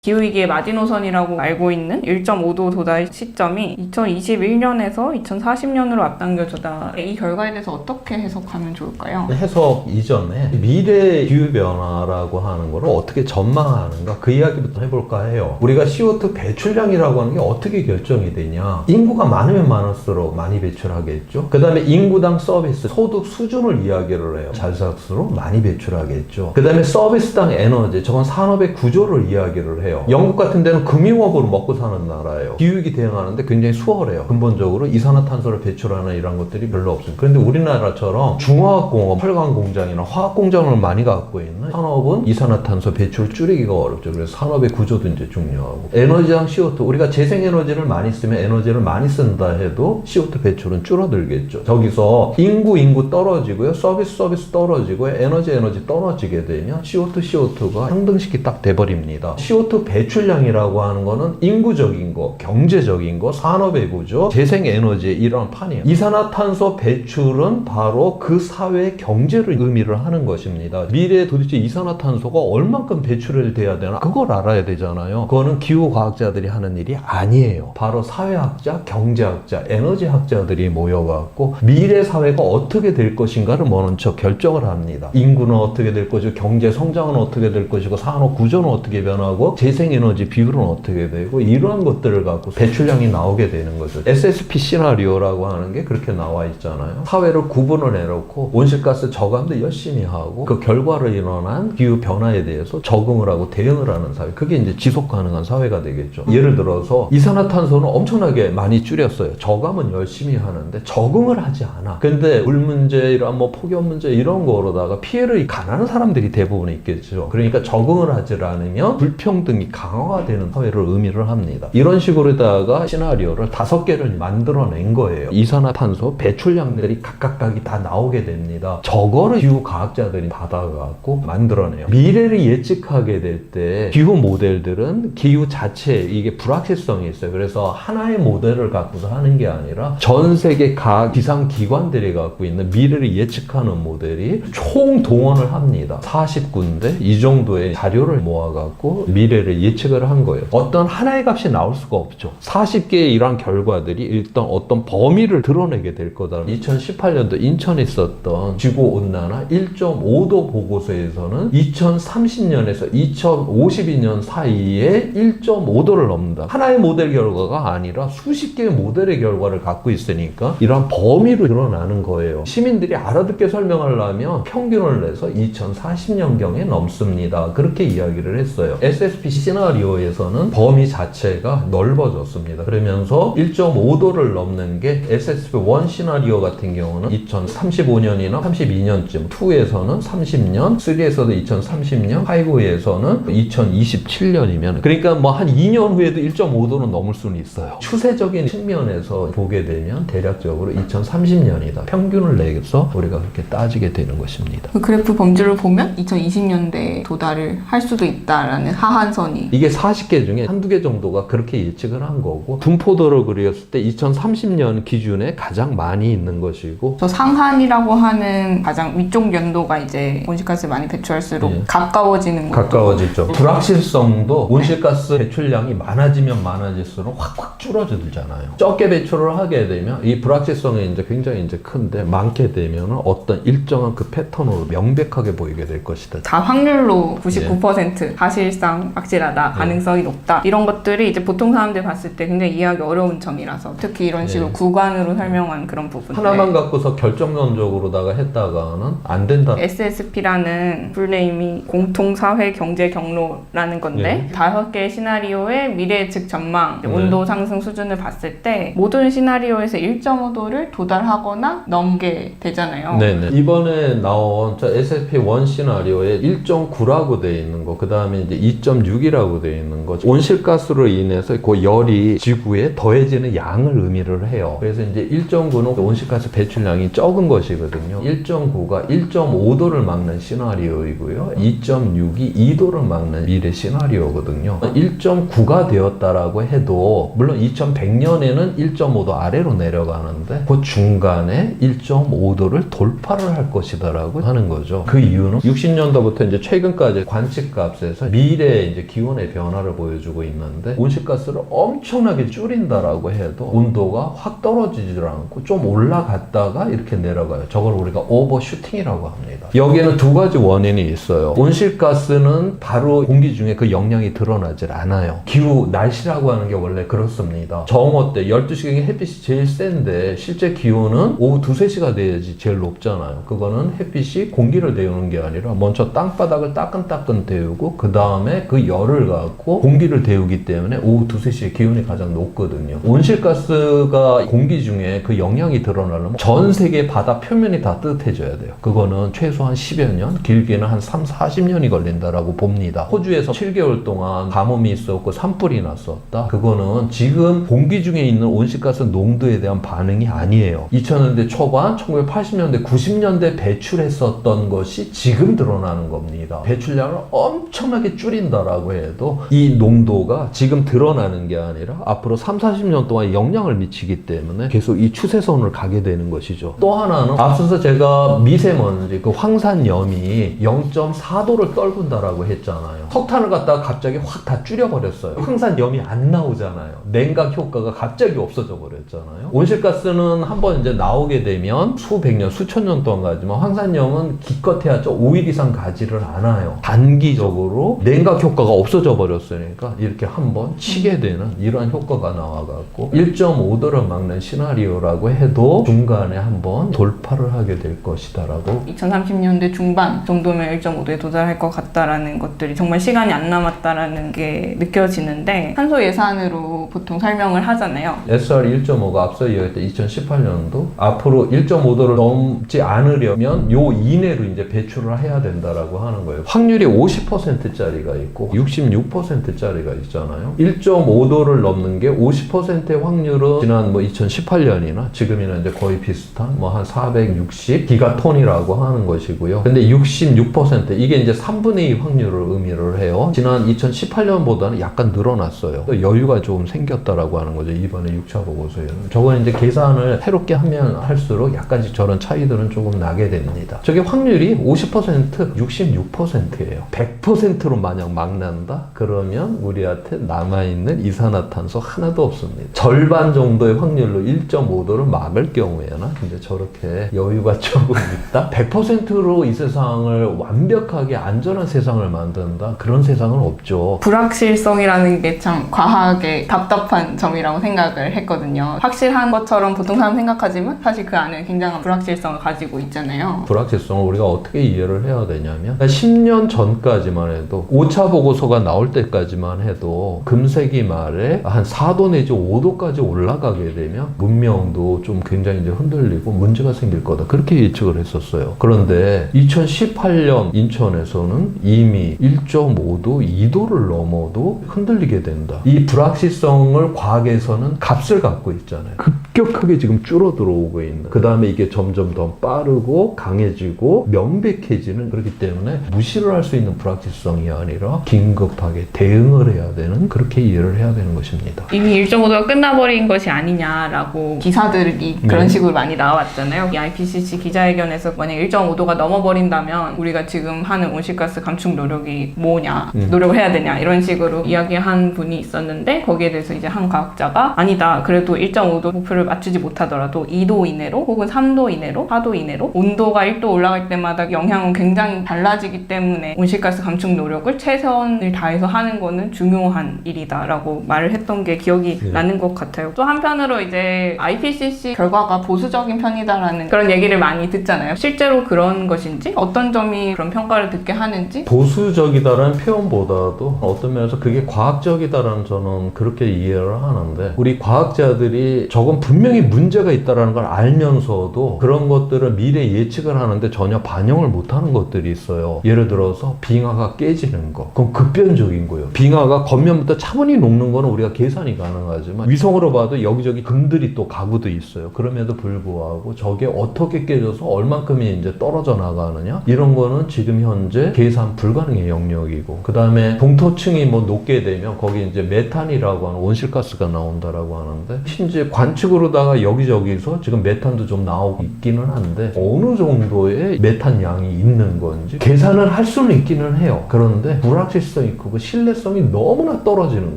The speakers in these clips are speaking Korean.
기후위기의 마지노선이라고 알고 있는 1.5도 도달 시점이 2021년에서 2040년으로 앞당겨졌다. 이 결과에 대해서 어떻게 해석하면 좋을까요? 해석 이전에 미래 기후변화라고 하는 거를 어떻게 전망하는가 그 이야기부터 해볼까 해요. 우리가 CO2 배출량이라고 하는 게 어떻게 결정이 되냐. 인구가 많으면 많을수록 많이 배출하겠죠. 그 다음에 인구당 서비스, 소득 수준을 이야기를 해요. 잘 살수록 많이 배출하겠죠. 그 다음에 서비스당 에너지, 저건 산업의 구조를 이야기를 해요. 영국 같은 데는 금융업으로 먹고 사는 나라예요. 기후위기 대응하는데 굉장히 수월해요. 근본적으로 이산화탄소를 배출하는 이런 것들이 별로 없어요. 그런데 우리나라처럼 중화학공업, 혈관공장이나 화학공장을 많이 갖고 있는 산업은 이산화탄소 배출을 줄이기가 어렵죠. 그래서 산업의 구조도 이제 중요하고. 에너지랑 CO2, 우리가 재생에너지를 많이 쓰면 에너지를 많이 쓴다 해도 CO2 배출은 줄어들겠죠. 저기서 인구 떨어지고요. 서비스 떨어지고요. 에너지 떨어지게 되면 CO2가 상등식이 딱 돼버립니다. CO2 배출량이라고 하는 거는 인구적인 거, 경제적인 거, 산업의 구조, 재생에너지의 이런 판이에요. 이산화탄소 배출은 바로 그 사회의 경제를 의미를 하는 것입니다. 미래에 도대체 이산화탄소가 얼만큼 배출을 돼야 되나? 그걸 알아야 되잖아요. 그거는 기후과학자들이 하는 일이 아니에요. 바로 사회학자, 경제학자, 에너지학자들이 모여갖고 미래 사회가 어떻게 될 것인가를 먼저 결정을 합니다. 인구는 어떻게 될 것이고, 경제 성장은 어떻게 될 것이고, 산업 구조는 어떻게 변하고, 재생에너지 비율은 어떻게 되고, 이러한 것들을 갖고 배출량이 나오게 되는 거죠. SSP 시나리오라고 하는 게 그렇게 나와 있잖아요. 사회를 구분을 해놓고 온실가스 저감도 열심히 하고 그 결과로 일어난 기후 변화에 대해서 적응을 하고 대응을 하는 사회, 그게 이제 지속 가능한 사회가 되겠죠. 예를 들어서 이산화탄소는 엄청나게 많이 줄였어요. 저감은 열심히 하는데 적응을 하지 않아. 근데 물 문제랑 뭐 폭염 문제 이런 거로다가 피해를 가난한 사람들이 대부분 있겠죠. 그러니까 적응을 하지 않으면 불평등이 강화가 되는 사회를 의미를 합니다. 이런 식으로다가 시나리오를 5개를 만들어낸 거예요. 이산화탄소 배출량들이 각각이 다 나오게 됩니다. 저거를 기후과학자들이 받아갖고 만들어내요. 미래를 예측하게 될 때 기후 모델들은 기후 자체에 이게 불확실성이 있어요. 그래서 하나의 모델을 갖고서 하는 게 아니라 전 세계 각 기상기관들이 갖고 있는 미래를 예측하는 모델이 총 동원을 합니다. 40군데 이 정도의 자료를 모아갖고 미래를 예측을 한 거예요. 어떤 하나의 값이 나올 수가 없죠. 40개의 이러한 결과들이 일단 어떤 범위를 드러내게 될 거다. 2018년도 인천에 있었던 지구온난화 1.5도 보고서에서는 2030년에서 2052년 사이에 1.5도를 넘는다. 하나의 모델 결과가 아니라 수십 개의 모델의 결과를 갖고 있으니까 이러한 범위로 드러나는 거예요. 시민들이 알아듣게 설명하려면 평균을 내서 2040년경에 넘습니다. 그렇게 이야기를 했어요. SSP 시나리오에서는 범위 자체가 넓어졌습니다. 그러면서 1.5도를 넘는 게 SSP1 시나리오 같은 경우는 2035년이나 32년쯤, 2에서는 30년, 3에서도 2030년, 5에서는 2027년이면 그러니까 뭐 한 2년 후에도 1.5도는 넘을 수는 있어요. 추세적인 측면에서 보게 되면 대략적으로 2030년이다. 평균을 내서 우리가 그렇게 따지게 되는 것입니다. 그 그래프 범주를 보면 2020년대에 도달을 할 수도 있다라는 하한선이, 이게 40개 중에 한두 개 정도가 그렇게 예측을 한 거고, 분포도를 그렸을 때 2030년 기준에 가장 많이 있는 것이고, 저 상한이라고 하는 가장 위쪽 연도가 이제 온실가스 많이 배출할수록 가까워지는 것도 가까워지죠. 불확실성도 온실가스 배출량이 많아지면 많아질수록 확 줄어들잖아요. 적게 배출을 하게 되면 이 불확실성이 이제 굉장히 이제 큰데, 많게 되면 어떤 일정한 그 패턴으로 명백하게 보이게 될 것이다. 다 확률로 99% 사실상 확실하다, 가능성이 높다, 이런 것들이 이제 보통 사람들 봤을 때 굉장히 이해하기 어려운 점이라서 특히 이런 식으로 구간으로 설명한 그런 부분 하나만 갖고서 결정론적으로다가 했다가는 안 된다. SSP라는 풀네임이 공통사회 경제 경로라는 건데 5개의 시나리오의 미래 예측 전망, 온도 상승 수준을 봤을 때 모든 시나리오에서 1.5도를 도달하거나 넘게 되잖아요. 네네. 이번에 나온 SSP1 시나리오에 1.9라고 되어 있는 거, 그 다음에 이제 2.6 2.6이라고 되어 있는 거죠. 온실가스로 인해서 그 열이 지구에 더해지는 양을 의미를 해요. 그래서 이제 1.9는 온실가스 배출량이 적은 것이거든요. 1.9가 1.5도를 막는 시나리오이고요. 2.6이 2도를 막는 미래 시나리오거든요. 1.9가 되었다라고 해도 물론 2100년에는 1.5도 아래로 내려가는데 그 중간에 1.5도를 돌파를 할 것이다라고 하는 거죠. 그 이유는 60년도부터 이제 최근까지 관측값에서 미래의 이제 기온의 변화를 보여주고 있는데 온실가스를 엄청나게 줄인다라고 해도 온도가 확 떨어지질 않고 좀 올라갔다가 이렇게 내려가요. 저걸 우리가 오버슈팅이라고 합니다. 여기에는 두 가지 원인이 있어요. 온실가스는 바로 공기 중에 그 영향이 드러나질 않아요. 기후, 날씨라고 하는 게 원래 그렇습니다. 정오 때 12시경에 햇빛이 제일 센데 실제 기온은 오후 2, 3시가 돼야지 제일 높잖아요. 그거는 햇빛이 공기를 데우는 게 아니라 먼저 땅바닥을 따끈따끈 데우고 그 다음에 그 열을 갖고 공기를 데우기 때문에 오후 2, 3시에 기온이 가장 높거든요. 온실가스가 공기 중에 그 영향이 드러나려면 전 세계 바다 표면이 다 뜨뜻해져야 돼요. 그거는 최소한 10여 년, 길게는 한 3, 40년이 걸린다라고 봅니다. 호주에서 7개월 동안 가뭄이 있었고 산불이 났었다. 그거는 지금 공기 중에 있는 온실가스 농도에 대한 반응이 아니에요. 2000년대 초반, 1980년대, 90년대 배출했었던 것이 지금 드러나는 겁니다. 배출량을 엄청나게 줄인다라고 해도 이 농도가 지금 드러나는 게 아니라 앞으로 3, 40년 동안 영향을 미치기 때문에 계속 이 추세선을 가게 되는 것이죠. 또 하나는 앞서서 제가 미세먼지, 그 황산염이 0.4도를 떨군다라고 했잖아요. 석탄을 갖다가 갑자기 확 다 줄여버렸어요. 황산염이 안 나오잖아요. 냉각 효과가 갑자기 없어져 버렸잖아요. 온실가스는 한번 이제 나오게 되면 수백 년, 수천 년 동안 가지만 황산염은 기껏해야 5일 이상 가지를 않아요. 단기적으로 냉각 효과가 없어져 버렸으니까 이렇게 한번 치게 되는 이러한 효과가 나와갖고 1.5도를 막는 시나리오라고 해도 중간에 한번 돌파를 하게 될 것이다라고 2030년대 중반 정도면 1.5도에 도달할 것 같다라는 것들이 정말 시간이 안 남았다라는 게 느껴지는데 탄소 예산으로 보통 설명을 하잖아요. SR 1.5가 앞서 이야기했던 2018년도 앞으로 1.5도를 넘지 않으려면 요 이내로 이제 배출을 해야 된다라고 하는 거예요. 확률이 50%짜리가 있고 66%짜리가 있잖아요. 1.5도를 넘는 게 50%의 확률은 지난 2018년이나 지금이나 이제 거의 비슷한 한 460 기가톤이라고 하는 것이고요. 근데 66% 이게 이제 3분의 2 확률을 의미를 해요. 지난 2018년보다는 약간 늘어났어요. 또 여유가 좀 생겼다라고 하는 거죠. 이번에 6차 보고서에는. 저건 이제 계산을 새롭게 하면 할수록 약간씩 저런 차이들은 조금 나게 됩니다. 저게 확률이 50%, 66%예요. 100%로 만약 막 난다? 그러면 우리한테 남아있는 이산화탄소 하나도 없습니다. 절반 정도의 확률로 1.5도를 막을 경우에는 이제 저렇게 여유가 조금 있다? 100%로 이 세상을 완벽하게 안전한 세상을 만든다? 그런 세상은 없죠. 불확실성이라는 게 참 과하게 답답한 점이라고 생각을 했거든요. 확실한 것처럼 보통 사람 생각하지만 사실 그 안에 굉장한 불확실성을 가지고 있잖아요. 불확실성을 우리가 어떻게 이해를 해야 되냐면 10년 전까지만 해도 5차 보고서가 나올 때까지만 해도 금세기 말에 한 4도 내지 5도까지 올라가게 되면 문명도 좀 굉장히 이제 흔들리고 문제가 생길 거다. 그렇게 예측을 했었어요. 그런데 2018년 인천에서는 이미 1.5도, 2도를 넘어도 흔들리게 된다. 이 불확실성을 과학에서는 값을 갖고 있잖아요. 급격하게 지금 줄어들어오고 있는. 그 다음에 이게 점점 더 빠르고 강해지고 명백해지는 그렇기 때문에 무시를 할 수 있는 불확실성이 아니라 긴급하게 대응을 해야 되는 그렇게 이해를 해야 되는 것입니다. 이미 1.5도가 끝나버린 것이 아니냐라고 기사들이 그런 식으로 많이 나왔잖아요. 이 IPCC 기자회견에서 만약 1.5도가 넘어버린다면 우리가 지금 하는 온실가스 감축 노력이 뭐냐, 노력을 해야 되냐 이런 식으로 이야기한 분이 있었는데 거기에 대해서 이제 한 과학자가 아니다. 그래도 1.5도 목표를 맞추지 못하더라도 2도 이내로 혹은 3도 이내로 4도 이내로 온도가 1도 올라갈 때마다 영향은 굉장히 달라지기 때문에 온실가스 감축 노력을 최선을 다해서 하는 거는 중요한 일이다라고 말을 했던 게 기억이 나는 것 같아요. 또 한편으로 이제 IPCC 결과가 보수적인 편이다라는 그런 얘기를 많이 듣잖아요. 실제로 그런 것인지 어떤 점이 그런 평가를 듣게 하는지 보수적이다라는 표현보다도 어떤 면에서 그게 과학적이다라는 저는 그렇게 이해를 하는데 우리 과학자들이 저건 분명히 문제가 있다라는 걸 알면서도 그런 것들을 미래 예측을 하는데 전혀 반영을 못하는 것들이 있어요. 예를 들어서 빙하가 깨지는 거. 그럼 그 급변적인 거예요. 빙하가 겉면부터 차분히 녹는 거는 우리가 계산이 가능하지만 위성으로 봐도 여기저기 금들이 또 가구도 있어요. 그럼에도 불구하고 저게 어떻게 깨져서 얼만큼이 이제 떨어져 나가느냐 이런 거는 지금 현재 계산 불가능의 영역이고, 그 다음에 동토층이 뭐 높게 되면 거기 이제 메탄이라고 하는 온실가스가 나온다라고 하는데, 심지어 관측으로다가 여기저기서 지금 메탄도 좀 나오고 있기는 한데 어느 정도의 메탄 양이 있는 건지 계산을 할 수는 있기는 해요. 그런데 불확실성이 크고 신뢰성이 너무나 떨어지는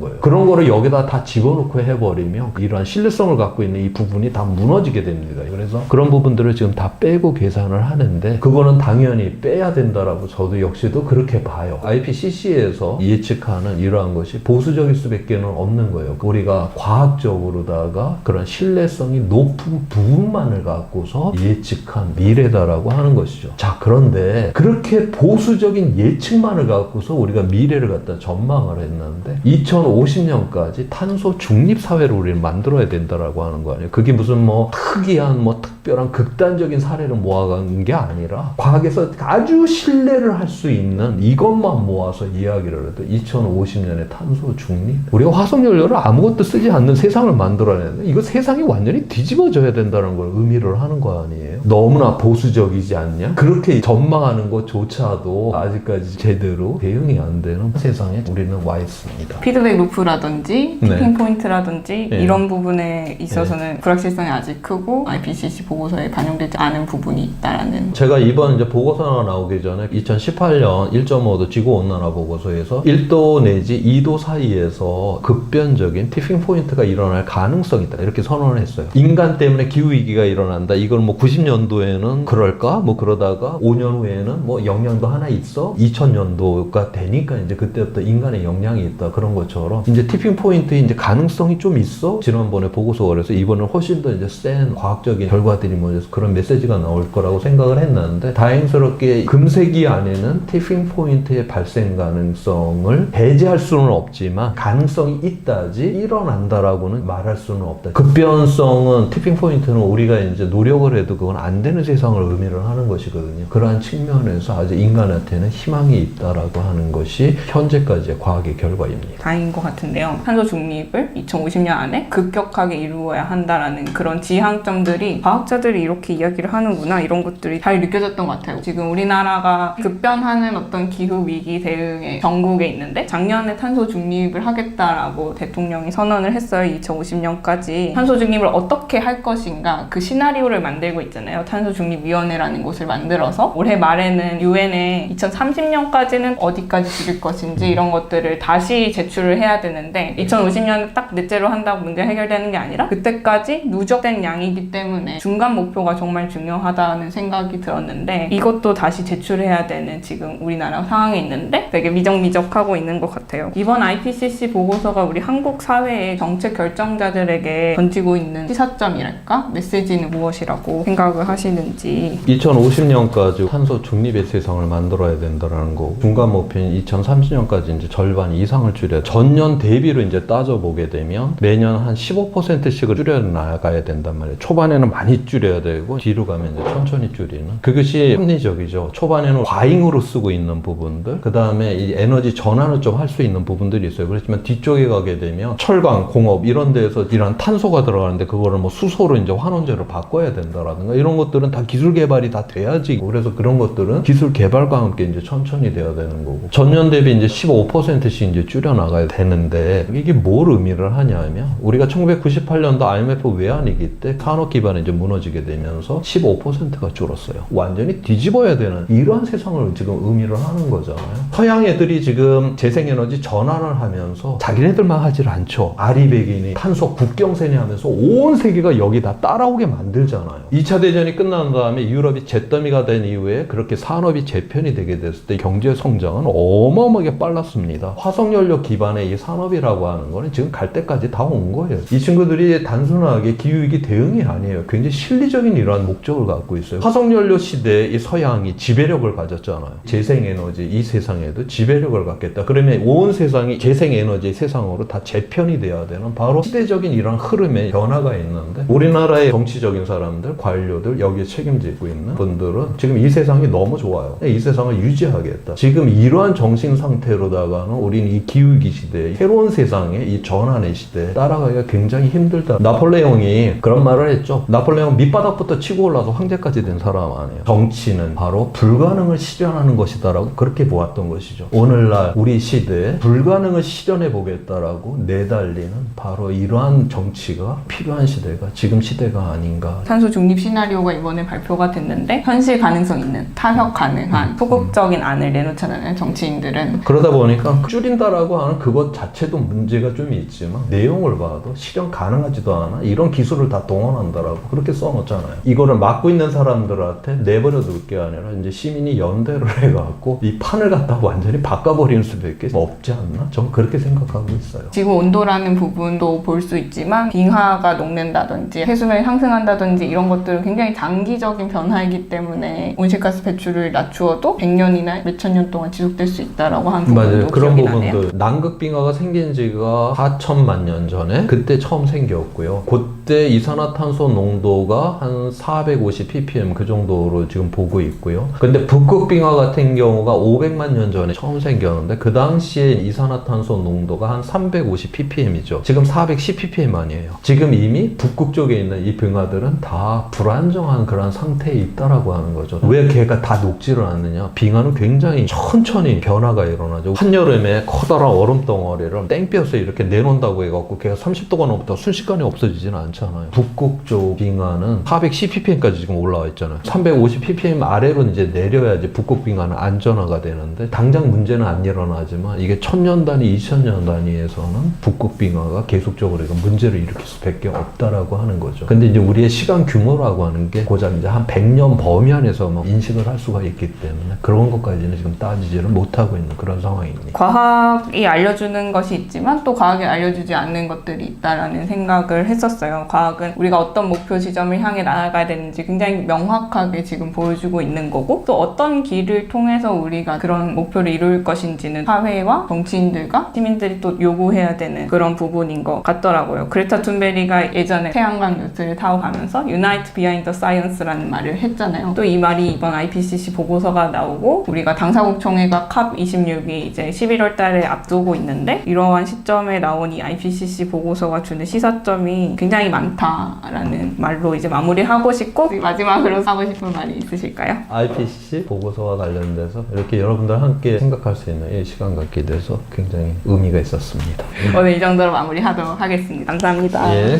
거예요. 그런 거를 여기다 다 집어넣고 해버리면 이러한 신뢰성을 갖고 있는 이 부분이 다 무너지게 됩니다. 그래서 그런 부분들을 지금 다 빼고 계산을 하는데, 그거는 당연히 빼야 된다라고 저도 역시도 그렇게 봐요. IPCC에서 예측하는 이러한 것이 보수적일 수밖에 없는 거예요. 우리가 과학적으로다가 그런 신뢰성이 높은 부분만을 갖고서 예측한 미래다라고 하는 것이죠. 자, 그런데 그렇게 보수적인 예측만을 갖고서 우리가 미래를 갖다 전망을 했는데 2050년까지 탄소 중립 사회를 우리는 만들어야 된다라고 하는 거 아니에요. 그게 무슨 뭐 특이한 뭐 특별한 극단적인 사례를 모아간 게 아니라 과학에서 아주 신뢰를 할 수 있는 이것만 모아서 이야기를 해도 2050년에 탄소 중립, 우리가 화석연료를 아무것도 쓰지 않는 세상을 만들어내는데 이거 세상이 완전히 뒤집어져야 된다는 걸 의미를 하는 거 아니에요? 너무나 보수적이지 않냐? 그렇게 전망하는 것조차도 아직까지 제대로 대응이 안 되는 세상에 우리는 와 있습니다. 피드백 루프라든지 티핑 포인트라든지 네. 이런 부분에 있어서는 불확실성이 아직 크고 IPCC 보고서에 반영되지 않은 부분이 있다라는. 제가 이번 이제 보고서가 나오기 전에 2018년 1.5도 지구온난화 보고서에서 1도 내지 2도 사이에서 급변적인 티핑 포인트가 일어날 가능성이 있다 이렇게 선언을 했어요. 인간 때문에 기후위기가 일어난다. 이걸 뭐 90년도에는 그럴까? 뭐 그러다가 5년 후에는 뭐 영향도 하나 있어? 2000년도가 되니까 이제 그때부터 인간의 영향이 있다. 그런 것처럼 이제 티핑 포인트에 이제 가능성이 좀 있어? 지난번에 보고서가 그래서 이번엔 훨씬 더 이제 센 과학적인 결과들이 모여서 그런 메시지가 나올 거라고 생각을 했는데, 다행스럽게 금세기 안에는 티핑 포인트의 발생 가능성을 배제할 수는 없지만 가능성이 있다지 일어난다라고는 말할 수는 없다. 급변성은 티핑 포인트는 우리가 이제 노력을 해도 그건 안 되는 세상을 의미를 하는 것이거든요. 그러한 측면에서 아직 인간한테는 희망이 있다라고 하는 것이 현재까지의 과학의 결과입니다. 다행인 것 같은데요. 탄소 중립을 2050년 안에 급격하게 이루어야 한다라는 그런 지향점들이 과학자들이 이렇게 이야기를 하는구나, 이런 것들이 잘 느껴졌던 것 같아요. 지금 우리나라가 급변하는 어떤 기후 위기 대응의 전국에 있는데 작년에 탄소 중립을 하겠다라고 대통령이 선언을 했어요. 2050년까지 탄소 중립을 어떻게 할 것인가 그 시나리오를 만들고 있잖아요. 탄소 중립 위원회라는 곳을 만들어서 올해 말에는 유엔에 2030년까지는 어디까지 줄일 것인지 이런 것들을 다시 제출을 해야 되는데, 2050년에 딱 넷째로 한다고 문제 해결되는 게 아니라 그때까지 누적된 양이기 때문에 중간 목표가 정말 중요하다는 생각이 들었는데, 이것도 다시 제출해야 되는 지금 우리나라 상황에 있는데 되게 미적미적하고 있는 것 같아요. 이번 IPCC 보고서가 우리 한국 사회의 정책 결정자들에게 던지고 있는 시사점이랄까? 메시지는 무엇이라고 생각을 하시는지. 2050년까지 탄소 중립의 세상을 만들어야 된다는 거고, 중간 목표인 2030년까지 이제 절반 이상을 줄여, 전년 대비로 이제 따져보게 되면 매년 한 15%씩을 줄여 나가야 된단 말이에요. 초반에는 많이 줄여야 되고 뒤로 가면 이제 천천히 줄이는, 그것이 합리적이죠. 초반에는 과잉으로 쓰고 있는 부분들, 그 다음에 이 에너지 전환을 좀 할 수 있는 부분들이 있어요. 그렇지만 뒤쪽에 가게 되면 철강, 공업 이런 데에서 이런 탄소가 들어가는데 그거를 뭐 수소로 이제 환원제로 바꿔야 된다라든가 이런 것들은 다 기술 개발이 다 돼야지. 그래서 그런 것들은 기술 개발과 함께 이제 천천히 돼야 되는 거고, 전년 대비 이제 15%씩 이제 줄여 나가야 되는데, 이게 뭘 의미를 하냐면 우리가 1998년도 IMF 외환위기 때 산업 기반이 이제 무너지게 되면서 15%가 줄었어요. 완전히 뒤집어야 되는 이러한 세상을 지금 의미를 하는 거잖아요. 서양 애들이 지금 재생에너지 전환을 하면서 자기네들만 하질 않죠. 아리백인이 탄소 국경세니 하면서 온 세계가 여기 다 따라오게 만들잖아요. 2차 대전이 끝난 다음에 유럽이 잿더미가 된 이후에 그렇게 산업이 재편이 되게 됐을 때 경제 성장은 어마어마하게 빨랐습니다. 화석연료 기반의 이 산업이라고 하는 거는 지금 갈 때까지 다 온 거예요. 이 친구들이 단순하게 기후위기 대응이 아니에요. 굉장히 실리적인 이러한 목적을 갖고 있어요. 화석연료 시대에 이 서양이 지배력을 가졌잖아요. 재생에너지 이 세상에도 지배력을 갖겠다. 그러면 온 세상이 재생에너지 세상으로 다 재편이 돼야 되는 바로 시대적인 이런 흐름의 변화가 있는데, 우리나라의 정치적인 사람들, 관료들, 여기에 책임지고 있는 분들은 지금 이 세상이 너무 좋아요. 이 세상을 유지하겠다. 지금 이러한 정신사 상태로다가는 우리는 이 기후위기 시대에 새로운 세상에 이 전환의 시대에 따라가기가 굉장히 힘들다. 나폴레옹이 그런 말을 했죠. 나폴레옹 밑바닥부터 치고 올라서 황제까지 된 사람 아니에요. 정치는 바로 불가능을 실현하는 것이다라고 그렇게 보았던 것이죠. 오늘날 우리 시대에 불가능을 실현해 보겠다라고 내달리는 바로 이러한 정치가 필요한 시대가 지금 시대가 아닌가. 탄소 중립 시나리오가 이번에 발표가 됐는데 현실 가능성 있는 타협 가능한 소극적인 안을 내놓잖아요. 정치인들은. 그러다 보니까 줄인다라고 하는 그것 자체도 문제가 좀 있지만 내용을 봐도 실현 가능하지도 않아. 이런 기술을 다 동원한다라고 그렇게 써놓잖아요. 이거를 맡고 있는 사람들한테 내버려 둘 게 아니라 이제 시민이 연대를 해갖고 이 판을 갖다 완전히 바꿔버리는 수밖에 없지 않나? 저는 그렇게 생각하고 있어요. 지구 온도라는 부분도 볼 수 있지만 빙하가 녹는다든지 해수면이 상승한다든지 이런 것들은 굉장히 장기적인 변화이기 때문에 온실가스 배출을 낮추어도 100년이나 몇천 년 동안 지속될 수 있다라고 하는 부분도 맞아요. 그런 기억이 나네요. 부분들. 남극빙하가 생긴 지가 4천만 년 전에 그때 처음 생겼고요. 그때 이산화탄소 농도가 한 450 ppm 그 정도로 지금 보고 있고요. 근데 북극빙하 같은 경우가 500만 년 전에 처음 생겼는데 그 당시에 이산화탄소 농도가 한 350 ppm이죠. 지금 410 ppm 아니에요. 지금 이미 북극 쪽에 있는 이 빙하들은 다 불안정한 그런 상태에 있다라고 하는 거죠. 왜 걔가 다 녹지를 않느냐? 빙하는 굉장히 천천히 변화가 일어나죠. 한여름에 커다란 얼음 덩어리를 땡볕에 이렇게 내놓는다고 해갖고 걔가 30도가 넘었다 순식간에 없어지지는 않잖아요. 북극 쪽 빙하는 410 ppm까지 지금 올라와 있잖아요. 350 ppm 아래로 이제 내려야지 북극 빙하는 안전화가 되는데 당장 문제는 안 일어나지만 이게 1000년 단위, 2000년 단위에서는 북극 빙하가 계속적으로 이거 문제를 일으킬 수밖에 없다라고 하는 거죠. 근데 이제 우리의 시간 규모라고 하는 게 고작 이제 한 100년 범위 안에서만 인식을 할 수가 있기 때문에 그런 것까지는 지금 따지지를 못하고 있는 그런 상황입니다. 과학이 알려주는 것이 있지만 또 과학이 알려주지 않는 것들이 있다라는 생각을 했었어요. 과학은 우리가 어떤 목표 지점을 향해 나아가야 되는지 굉장히 명확하게 지금 보여주고 있는 거고 또 어떤 길을 통해서 우리가 그런 목표를 이룰 것인지는 사회와 정치인들과 시민들이 또 요구해야 되는 그런 부분인 것 같더라고요. 그레타 툰베리가 예전에 태양광 요트를 타고 가면서 Unite Behind the Science라는 말을 했잖아요. 또 이 말이 이번 IPCC 보고서가 나오고 우리가 당사국 총회가 COP26이 이제 11월 달에 앞두고 있는데 이러한 시점에 나온 이 IPCC 보고서가 주는 시사점이 굉장히 많다라는 말로 이제 마무리하고 싶고 마지막으로 하고 싶은 말이 있으실까요? IPCC 보고서와 관련돼서 이렇게 여러분들 함께 생각할 수 있는 이 시간 갖게 돼서 굉장히 의미가 있었습니다. 오늘 이 정도로 마무리하도록 하겠습니다. 감사합니다. 예.